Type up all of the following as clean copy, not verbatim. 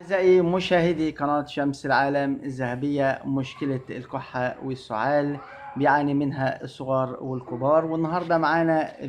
أعزائي مشاهدي قناة شمس العالم الذهبية، مشكلة الكحة والسعال بيعاني منها الصغار والكبار. والنهاردة معانا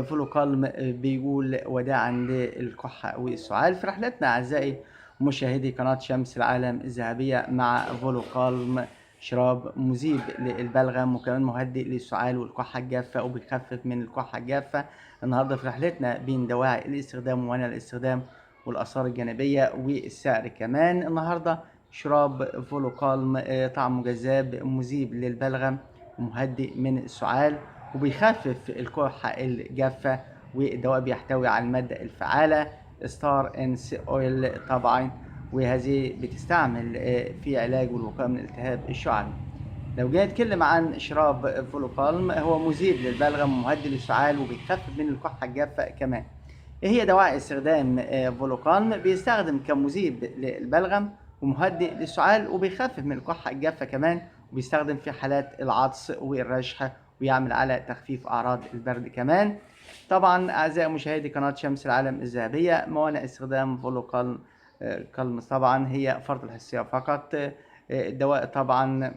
فلوكالم بيقول وداعا للكحة والسعال. في رحلتنا أعزائي مشاهدي قناة شمس العالم الذهبية مع فلوكالم، شراب مذيب للبلغم وكمان مهدئ للسعال والكحة الجافة وبيخفف من الكحة الجافة. النهاردة في رحلتنا بين دواعي الاستخدام ومنع الاستخدام والآثار الجانبية والسعر كمان. النهاردة شراب فولوكالم طعمه جذاب مذيب للبلغم ومهدئ من السعال وبيخفف الكحة الجافة. والدواء بيحتوي على المادة الفعالة ستار انس اويل طبعا، وهذه بتستعمل في علاج والوقاية من التهاب الشعب. لو جينا نتكلم عن شراب فولوكالم، هو مذيب للبلغم ومهدئ للسعال وبيخفف من الكحة الجافة كمان. ايه هي دواعي استخدام فولوكالم؟ بيستخدم كمذيب للبلغم ومهدئ للسعال وبيخفف من الكحة الجافة كمان، وبيستخدم في حالات العطس والرشح ويعمل على تخفيف أعراض البرد كمان. طبعا أعزائي مشاهدي قناة شمس العالم الذهبية، موانع استخدام فولوكالم كالم طبعا هي فرط الحساسية فقط. الدواء طبعا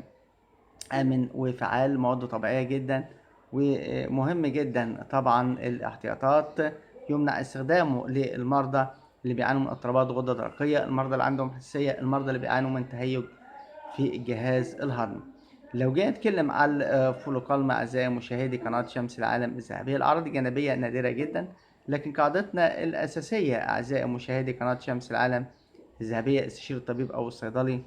آمن وفعال، مواد طبيعية جدا، ومهم جدا طبعا الاحتياطات. يمنع استخدامه للمرضى اللي بيعانوا من اضطرابات غدة درقية، المرضى اللي عندهم حساسية، المرضى اللي بيعانوا من تهيج في الجهاز الهضمي. لو جينا نتكلم على فولوكالم أعزائي مشاهدي قناة شمس العالم الذهبية، الأعراض الجانبية نادرة جدا، لكن قاعدتنا الأساسية أعزائي مشاهدي قناة شمس العالم الذهبية استشير الطبيب أو الصيدلي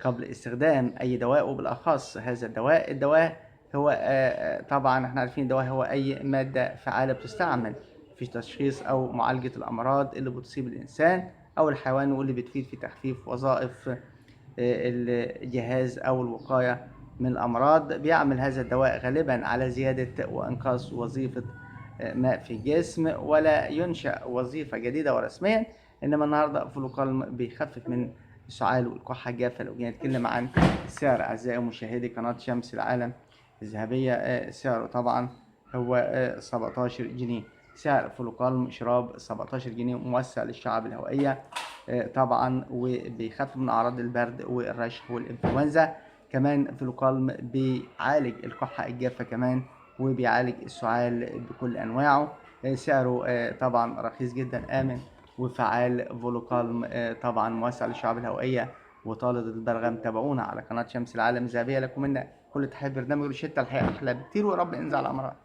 قبل استخدام أي دواء، وبالأخص هذا الدواء هو طبعا احنا عارفين الدواء هو أي مادة فعالة بتستعمل في تشخيص أو معالجة الأمراض اللي بتصيب الإنسان أو الحيوان، واللي بتفيد في تخفيف وظائف الجهاز أو الوقاية من الأمراض. بيعمل هذا الدواء غالبا على زيادة وإنقاص وظيفة ماء في الجسم، ولا ينشأ وظيفة جديدة ورسميا. إنما النهاردة فلوكالم بيخفف من السعال والكحة الجافة. لو جينا نتكلم عن السعر أعزائي مشاهدي قناة شمس العالم الذهبية، سعره طبعا هو 17 جنيه. سعر فلوكالم شراب 17 جنيه، موسع للشعب الهوائية طبعا، وبيخفف من أعراض البرد والرشح والإنفلونزا. كمان فلوكالم بيعالج الكحة الجافة كمان، وبيعالج السعال بكل أنواعه. سعره طبعا رخيص جدا، آمن وفعال. فولوكالم طبعا موسع للشعب الهوائية وطالب البلغم. تابعونا على قناة شمس العالم الذهبية. لكم منا كل تحية. برنامج روشيتا الحقيقة أحلى بكتير، ورب ينزع الأمراض.